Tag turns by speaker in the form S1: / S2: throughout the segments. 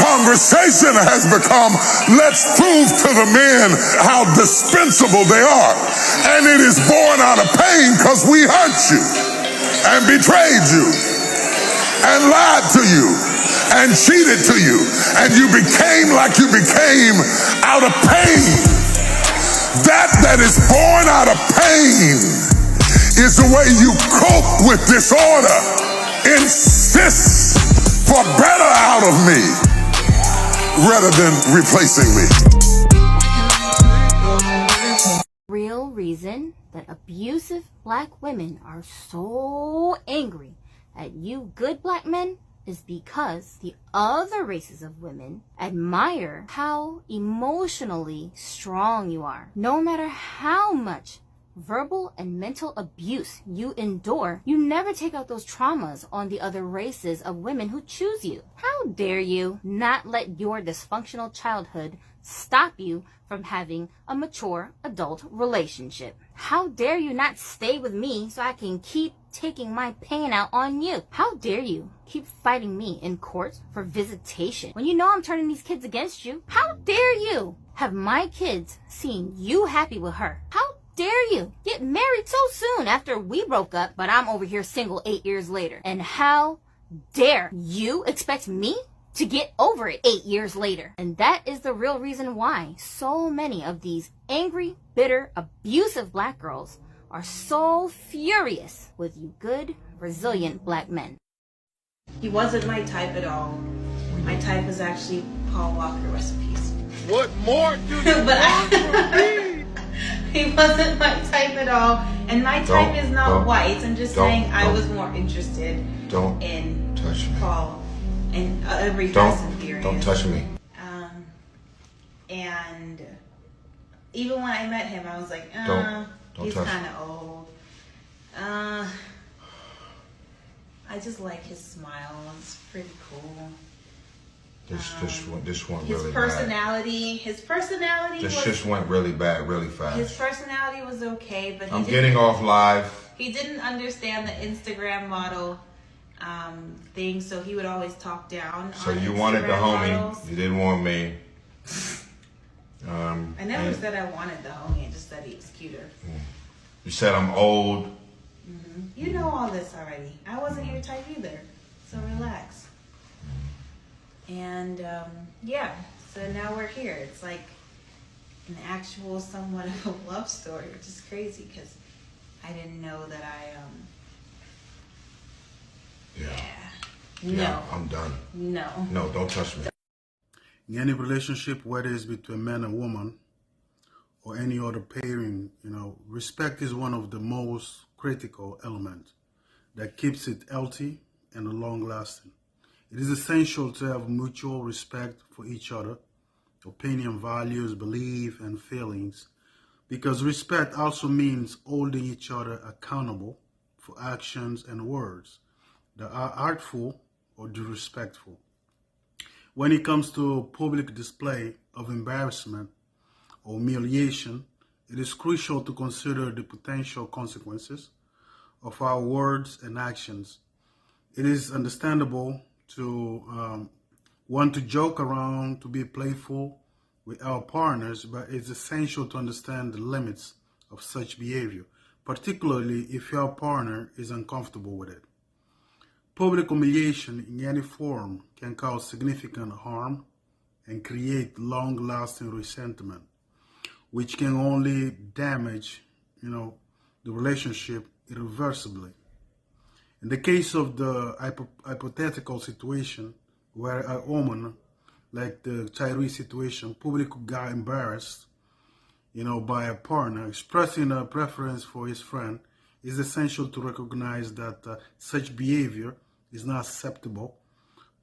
S1: conversation has become, let's prove to the men how dispensable they are. And it is born out of pain because we hurt you and betrayed you and lied to you and cheated to you. And you became like you became out of pain. That is born out of pain is the way you cope with disorder. Insist for better out of me rather than replacing me.
S2: Real reason that abusive black women are so angry at you good black men is because the other races of women admire how emotionally strong you are. No matter how much verbal and mental abuse you endure, you never take out those traumas on the other races of women who choose you. How dare you not let your dysfunctional childhood stop you from having a mature adult relationship? How dare you not stay with me so I can keep taking my pain out on you? How dare you keep fighting me in court for visitation when you know I'm turning these kids against you? How dare you have my kids seeing you happy with her? How dare you get married so soon after we broke up, but I'm over here single 8 years later? And how dare you expect me to get over it 8 years later? And that is the real reason why so many of these angry, bitter, abusive black girls are so furious with you good, resilient black men.
S3: He wasn't my type at all. My type was actually Paul Walker recipes.
S1: What more do you want from me?
S3: He wasn't my type at all. And my type is not white. I'm just saying I was more interested in
S4: touch me.
S3: Paul and every Fast and Furious.
S4: Don't touch me.
S3: And even when I met him, I was like,
S4: don't
S3: he's
S4: touch
S3: kind of old. I just like his smile. It's pretty cool.
S4: This one
S3: his
S4: really
S3: personality, bad. His personality.
S4: This just went really bad, really fast.
S3: His personality was okay, but
S4: I'm getting off live.
S3: He didn't understand the Instagram model thing, so he would always talk down.
S4: So
S3: on
S4: you
S3: Instagram
S4: wanted the homie,
S3: models.
S4: you didn't want me.
S3: I never said I wanted the homie. I just said he was cuter.
S4: You said I'm old.
S3: Mm-hmm. You know all this already. I wasn't your type either, so relax. And yeah, so now we're here. It's like an actual somewhat of a love story, which is crazy because I didn't know that
S4: Yeah, I'm done. No, don't touch me.
S5: In any relationship, whether it's between man and woman or any other pairing, respect is one of the most critical elements that keeps it healthy and long-lasting. It is essential to have mutual respect for each other, opinion, values, beliefs, and feelings, because respect also means holding each other accountable for actions and words that are artful or disrespectful. When it comes to public display of embarrassment or humiliation, it is crucial to consider the potential consequences of our words and actions. It is understandable to want to joke around, to be playful with our partners, but it's essential to understand the limits of such behavior, particularly if your partner is uncomfortable with it. Public humiliation in any form can cause significant harm and create long-lasting resentment, which can only damage, the relationship irreversibly. In the case of the hypothetical situation where a woman, like the Tyree situation, publicly got embarrassed, by a partner, expressing a preference for his friend, it's essential to recognize that such behavior is not acceptable.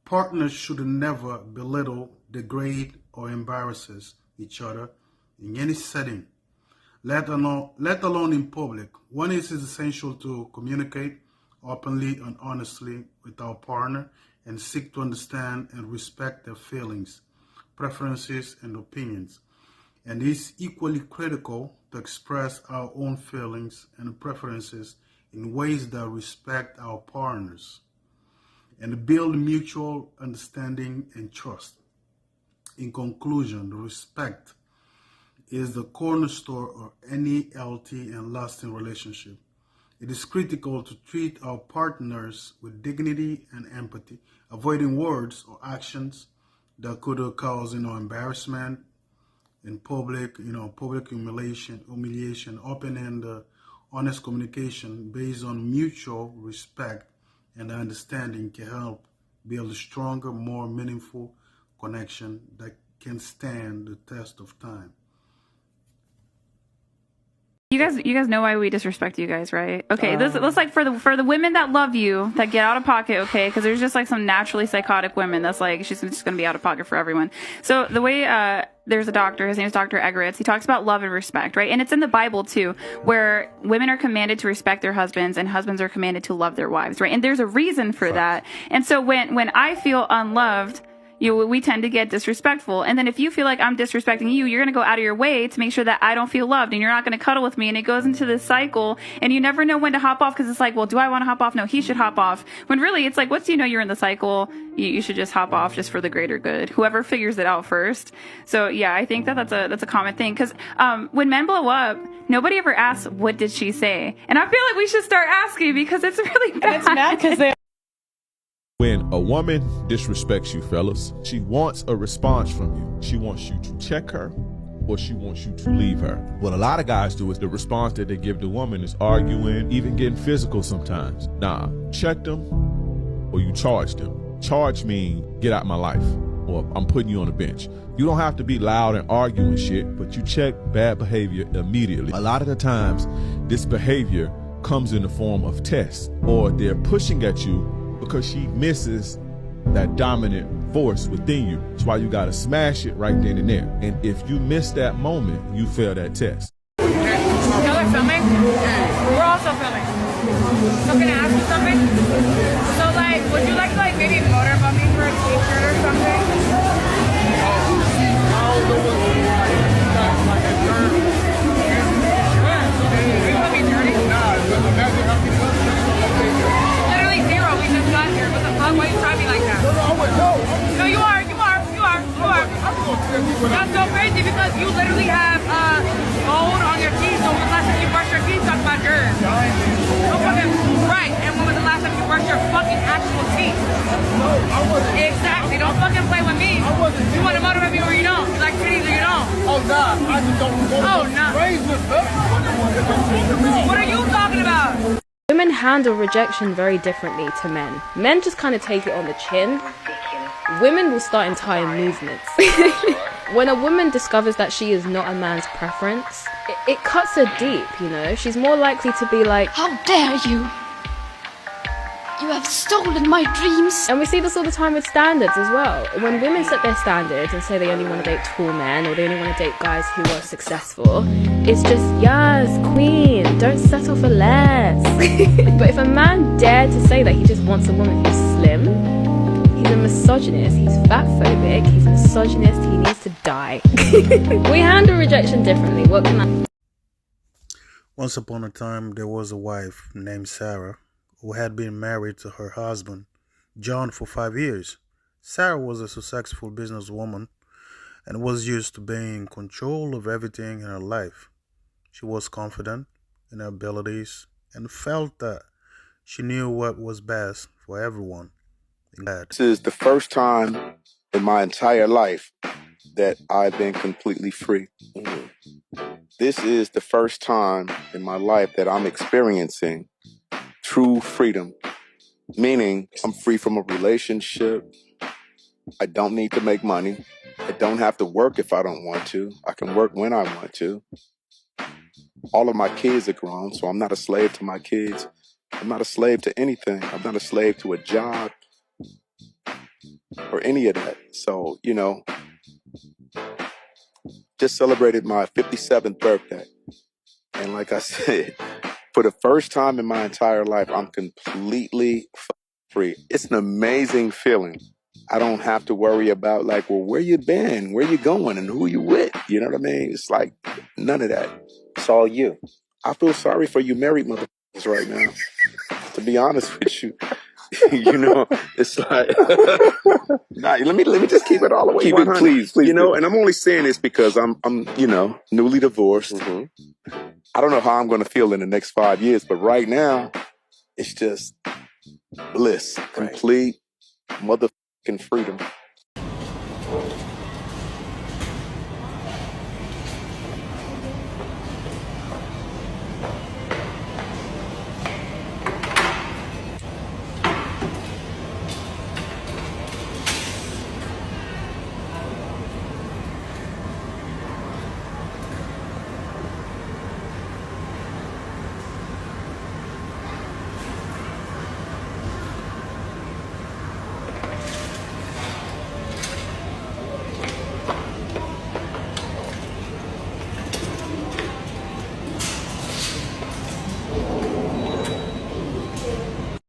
S5: Partners should never belittle, degrade, or embarrass each other in any setting, let alone in public. One is essential to communicate openly and honestly with our partner and seek to understand and respect their feelings, preferences, and opinions. And it is equally critical to express our own feelings and preferences in ways that respect our partners and build mutual understanding and trust. In conclusion, respect is the cornerstone of any healthy and lasting relationship. It is critical to treat our partners with dignity and empathy, avoiding words or actions that could cause, embarrassment in public, public humiliation, open and honest communication based on mutual respect and understanding can help build a stronger, more meaningful connection that can stand the test of time.
S6: You guys know why we disrespect you guys, right? Okay, this like for the women that love you, that get out of pocket, okay? Because there's just like some naturally psychotic women that's like, she's just gonna be out of pocket for everyone. So the way there's a doctor, his name is Dr. Eggeritz, he talks about love and respect, right? And it's in the Bible too, where women are commanded to respect their husbands and husbands are commanded to love their wives, right? And there's a reason for that. And so when I feel unloved, we tend to get disrespectful. And then if you feel like I'm disrespecting you, you're going to go out of your way to make sure that I don't feel loved, and you're not going to cuddle with me. And it goes into this cycle, and you never know when to hop off, because it's like, well, do I want to hop off? No, he should hop off. When really it's like, once you know you're in the cycle, you should just hop off just for the greater good. Whoever figures it out first. So yeah, I think that's a common thing. Because when men blow up, nobody ever asks, what did she say? And I feel like we should start asking, because it's really bad.
S7: And it's mad because they
S8: When a woman disrespects you, fellas, she wants a response from you. She wants you to check her, or she wants you to leave her. What a lot of guys do is the response that they give the woman is arguing, even getting physical sometimes. Nah, check them or you charge them. Charge mean get out my life, or I'm putting you on the bench. You don't have to be loud and arguing shit, but you check bad behavior immediately. A lot of the times, this behavior comes in the form of tests, or they're pushing at you because she misses that dominant force within you. That's why you gotta smash it right then and there. And if you miss that moment, you fail that test.
S7: Y'all are filming? We're also filming. So can I ask you something? So like, would you like to like maybe motorboat me for a t-shirt or something? Literally zero. We just got here. What the fuck? Why are you trying me like that? No, you are. That's so crazy because you literally have gold on your teeth. So when was the last time you brushed your teeth? Talk about yours. Don't fucking right. And when was the last time you brushed your fucking actual teeth? No, I wasn't. Exactly. Don't fucking play with me. I wasn't. You want to motivate me or you don't? You like titties or you don't? Oh nah, I just don't want to raise with her. What are you talking about?
S9: Women handle rejection very differently to men. Men just kind of take it on the chin. Women will start entire movements. When a woman discovers that she is not a man's preference, it cuts her deep, She's more likely to be like,
S10: how dare you! You have stolen my dreams!
S9: And we see this all the time with standards as well. When women set their standards and say they only want to date tall men, or they only want to date guys who are successful, it's just, yes, queen, don't settle for less. But if a man dared to say that he just wants a woman who's slim, he's a misogynist, he's fatphobic, he's misogynist, he needs to die. We handle rejection differently. What can I...
S5: Once upon a time, there was a wife named Sarah who had been married to her husband, John, for 5 years. Sarah was a successful businesswoman and was used to being in control of everything in her life. She was confident in her abilities and felt that she knew what was best for everyone.
S11: This is the first time in my entire life that I've been completely free. This is the first time in my life that I'm experiencing true freedom, meaning I'm free from a relationship. I don't need to make money. I don't have to work if I don't want to. I can work when I want to. All of my kids are grown, so I'm not a slave to my kids. I'm not a slave to anything. I'm not a slave to a job or any of that. So, just celebrated my 57th birthday. And like I said, for the first time in my entire life, I'm completely free. It's an amazing feeling. I don't have to worry about where you been, where you going, and who you with. You know what I mean? It's like none of that. It's all you. I feel sorry for you married motherfuckers right now. To be honest with you, You know, it's like, nah, let me just keep it all the way. Keep 100. It, please. You know, and I'm only saying this because I'm newly divorced. I don't know how I'm going to feel in the next 5 years, but right now, it's just bliss, complete motherfucking freedom.